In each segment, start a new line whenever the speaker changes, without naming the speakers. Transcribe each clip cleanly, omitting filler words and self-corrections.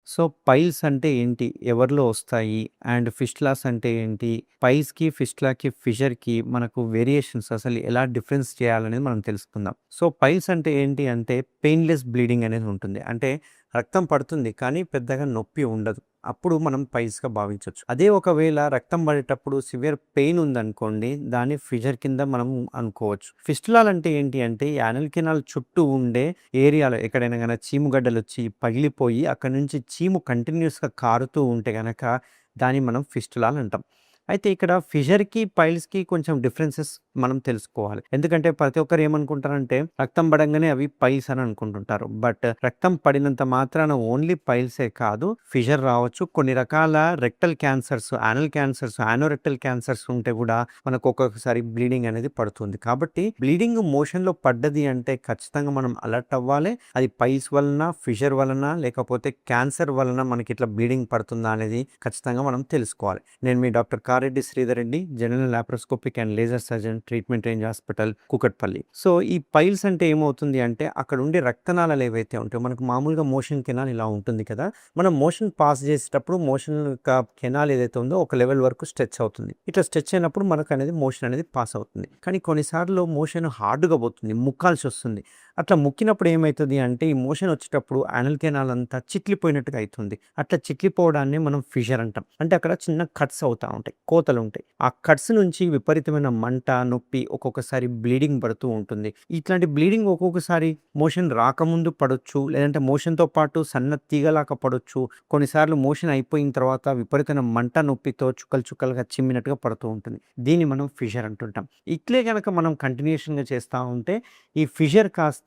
So, piles అంటే ఏంటి? ఎవరిలో వస్తాయి? అండ్ ఫిస్టులాస్ అంటే ఏంటి? పైల్స్‌కి, ఫిస్టులాకి, ఫిషర్‌కి మనకు వేరియేషన్స్ అసలు ఎలా డిఫరెన్స్ చేయాలనేది మనం తెలుసుకుందాం. సో, పైల్స్ అంటే ఏంటి అంటే పెయిన్‌లెస్ బ్లీడింగ్ అనేది ఉంటుంది. అంటే రక్తం పడుతుంది కానీ పెద్దగా నొప్పి ఉండదు. అప్పుడు మనం పైల్స్‌గా భావించొచ్చు. అదే ఒకవేళ రక్తం పడేటప్పుడు సివియర్ పెయిన్ ఉందనుకోండి, దాన్ని ఫిషర్ కింద మనం అనుకోవచ్చు. ఫిస్టులాలంటే ఏంటి అంటే ఈ యానల్ కెనాల్ చుట్టూ ఉండే ఏరియాలో ఎక్కడైనా గన చీముగడ్డలొచ్చి పగిలిపోయి అక్కడి నుంచి చీము కంటిన్యూయస్‌గా కారుతూ ఉంటే గనక దాన్ని మనం ఫిస్టులా అని అంటాం. అయితే ఇక్కడ ఫిషర్‌కి, పైల్స్‌కి కొంచెం డిఫరెన్సెస్ మనం తెలుసుకోవాలి. ఎందుకంటే ప్రతి ఒక్కరు ఏమనుకుంటారంటే రక్తం పడంగానే అవి పైల్స్ అని అనుకుంటుంటారు. బట్ రక్తం పడినంత మాత్రాన ఓన్లీ పైల్సే కాదు ఫిషర్ రావచ్చు. కొన్ని రకాల rectal cancers, anal cancers, anorectal cancers ఉంటే కూడా మనకు ఒక్కొక్కసారి బ్లీడింగ్ అనేది పడుతుంది. కాబట్టి బ్లీడింగ్ మోషన్‌లో పడ్డది అంటే ఖచ్చితంగా మనం అలర్ట్ అవ్వాలి. అది పైల్స్ వలన, ఫిషర్ వలన లేకపోతే క్యాన్సర్ వలన మనకి ఇట్లా బ్లీడింగ్ పడుతుందా అనేది ఖచ్చితంగా మనం తెలుసుకోవాలి. నేను మీ doctor Kareddy Sridhar Reddy, general laparoscopic and laser surgeon, treatment range hospital, Kukatpally. So, ఈ పైల్స్ అంటే ఏమవుతుంది అంటే అక్కడ ఉండే రక్తనాళాలు ఏవైతే ఉంటాయో మనకు మామూలుగా మోషన్ కెనాల్ ఇలా ఉంటుంది కదా! మనం మోషన్ పాస్ చేసేటప్పుడు మోషన్ యొక్క కెనాల్ ఏదైతే ఉందో ఒక లెవెల్ వరకు స్ట్రెచ్ అవుతుంది. ఇట్లా స్ట్రెచ్ అయినప్పుడు మనకనేది మోషన్ అనేది పాస్ అవుతుంది. కానీ కొన్నిసార్లు మోషన్ హార్డ్‌గా పోతుంది. ముక్కాల్సొస్తుంది. అట్లా ముక్కినప్పుడు ఏమైతది అంటే ఈ మోషన్ వచ్చేటప్పుడు యానల్ కెనాల్ అంతా చిట్లిపోయినట్టుగా అయితుంది. అట్లా చిట్లిపోవడాన్ని మనం ఫిషర్ అంటాం. అంటే అక్కడ చిన్న కట్స్ అవుతా ఉంటాయి. కోతలుంటాయి. ఆ కట్స్ నుంచి విపరీతమైన మంట, నొప్పి ఒక్కొక్కసారి బ్లీడింగ్ పడుతూ ఉంటుంది. ఇట్లాంటి బ్లీడింగ్ ఒక్కొక్కసారి మోషన్ రాకముందు పడొచ్చు. లేదంటే మోషన్‌తో పాటు సన్న తీగలాగా పడొచ్చు. కొన్నిసార్లు మోషన్ అయిపోయిన తర్వాత విపరీతమైన మంట, నొప్పితో చుక్కలు చుక్కలుగా చిమ్మినట్టుగా పడుతూ ఉంటుంది. దీన్ని మనం ఫిషర్ అంటుంటాం. ఇట్లే గనక మనం కంటిన్యూషన్‌గా చేస్తా ఉంటే ఈ ఫిషర్ కాస్త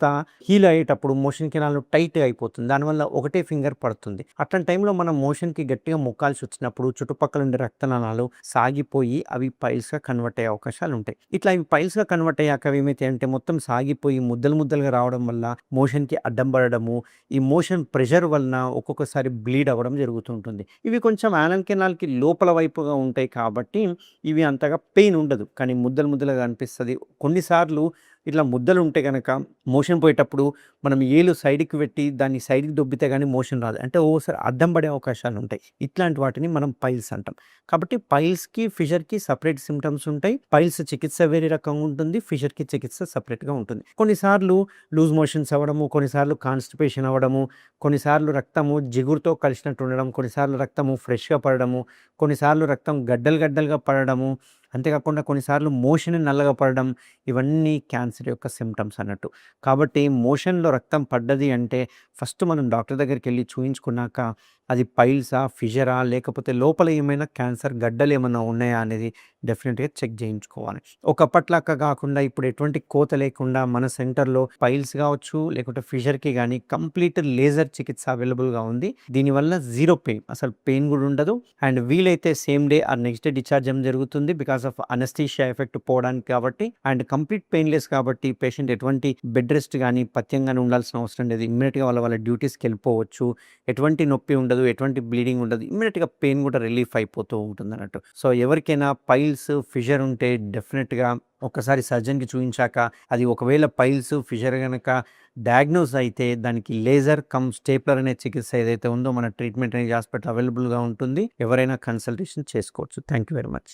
హీల్ అయ్యేటప్పుడు మోషన్ కెనాల్ టైట్‌గా అయిపోతుంది. దానివల్ల ఒకటే ఫింగర్ పడుతుంది. అట్లాంటి టైంలో మనం మోషన్‌కి గట్టిగా మొక్కాల్సొచ్చినప్పుడు చుట్టుపక్కల ఉండే రక్తనాళాలు సాగిపోయి అవి పైల్స్‌గా కన్వర్ట్ అయ్యే అవకాశాలుంటాయి. ఇట్లా ఇవి పైల్స్‌గా కన్వర్ట్ అయ్యాక అవి ఏమైతాయంటే మొత్తం సాగిపోయి ముద్దలు ముద్దలుగా రావడం వల్ల మోషన్‌కి అడ్డం పడడము, ఈ మోషన్ ప్రెషర్ వలన ఒక్కొక్కసారి బ్లీడ్ అవ్వడం జరుగుతూ ఉంటుంది. ఇవి కొంచెం యానల్ కెనాల్‌కి లోపల వైపుగా ఉంటాయి కాబట్టి ఇవి అంతగా పెయిన్ ఉండదు. కానీ ముద్దలు ముద్దలుగా అనిపిస్తది. కొన్నిసార్లు ఇట్లా ముద్దలుంటే గనక మోషన్ పోయేటప్పుడు మనం ఏలు సైడ్‌కి పెట్టి దాన్ని సైడ్‌కి దొబ్బితే గాని మోషన్ రాదు. అంటే ఒక్కోసారి అడ్డం పడే అవకాశాలుంటాయి. ఇట్లాంటి వాటిని మనం పైల్స్ అంటాం. కాబట్టి పైల్స్‌కి, ఫిషర్‌కి సెపరేట్ సింప్టమ్స్ ఉంటాయి. పైల్స్ చికిత్స వేరే రకంగా ఉంటుంది. ఫిషర్‌కి చికిత్స సెపరేట్‌గా ఉంటుంది. కొన్నిసార్లు లూజ్ మోషన్స్ అవ్వడము, కొన్నిసార్లు కాన్‌స్టిపేషన్ అవ్వడము, కొన్నిసార్లు రక్తము జిగురుతో కలిసినట్టు ఉండడం, కొన్నిసార్లు రక్తము ఫ్రెష్‌గా పడడము, కొన్నిసార్లు రక్తం గడ్డలు గడ్డలుగా పడడము, అంతేకాకుండా కొన్నిసార్లు మోషన్ నల్లగా పడడం ఇవన్నీ క్యాన్సర్ యొక్క సింప్టమ్స్ అన్నట్టు. కాబట్టి మోషన్‌లో రక్తం పడ్డది అంటే ఫస్ట్ మనం డాక్టర్ దగ్గరికెళ్లి చూయించుకున్నాక అది పైల్సా? ఫిషరా? లేకపోతే లోపల ఏమైనా క్యాన్సర్ గడ్డలేమన్నా ఉన్నాయా? అనేది డెఫినిట్‌గా చెక్ చేయించుకోవాలి. ఒకప్పట్లాగా కాకుండా ఇప్పుడు ఎటువంటి కోత లేకుండా మన సెంటర్‌లో పైల్స్ కావచ్చు, లేకుంటే ఫిషర్‌కి గానీ కంప్లీట్ లేజర్ చికిత్స అవైలబుల్‌గా ఉంది. దీనివల్ల జీరో పెయిన్. అసలు పెయిన్ గూడా ఉండదు. అండ్ వీలైతే same day or next day discharge అవ్వడం జరుగుతుంది. బికాస్ ఆఫ్ అనస్థీషియా ఎఫెక్ట్ పోవడానికి కాబట్టి అండ్ కంప్లీట్ పెయిన్‌లెస్ కాబట్టి పేషెంట్ ఎటువంటి బెడ్ రెస్ట్ గానీ, పథ్యం గానీ ఉండాల్సిన అవసరం లేదు. ఇమ్మీడియేట్‌గా వాళ్ళ డ్యూటీస్‌కెళ్ళిపోవచ్చు. ఎటువంటి నొప్పి ఉండదు. ఎటువంటి బ్లీడింగ్ ఉండదు. ఇమ్మీడియేట్‌గా పెయిన్ గూడా రిలీఫ్ అయిపోతూ ఉంటుందన్నట్టు. సో, ఎవరికైనా పైల్స్, ఫిషర్ ఉంటే డెఫినిట్‌గా ఒక్కసారి సర్జన్‌కి చూయించాక అది ఒకవేళ పైల్స్, ఫిషర్ గనక డయాగ్నోస్ అయితే దానికి లేజర్ కమ్ స్టేప్లర్ అనే చికిత్స ఏదైతే ఉందో మన ట్రీట్మెంట్ రేంజ్ హాస్పిటల్ అవైలబుల్‌గా ఉంటుంది. ఎవరైనా కన్సల్టేషన్ చేసుకోవచ్చు. Thank you very much.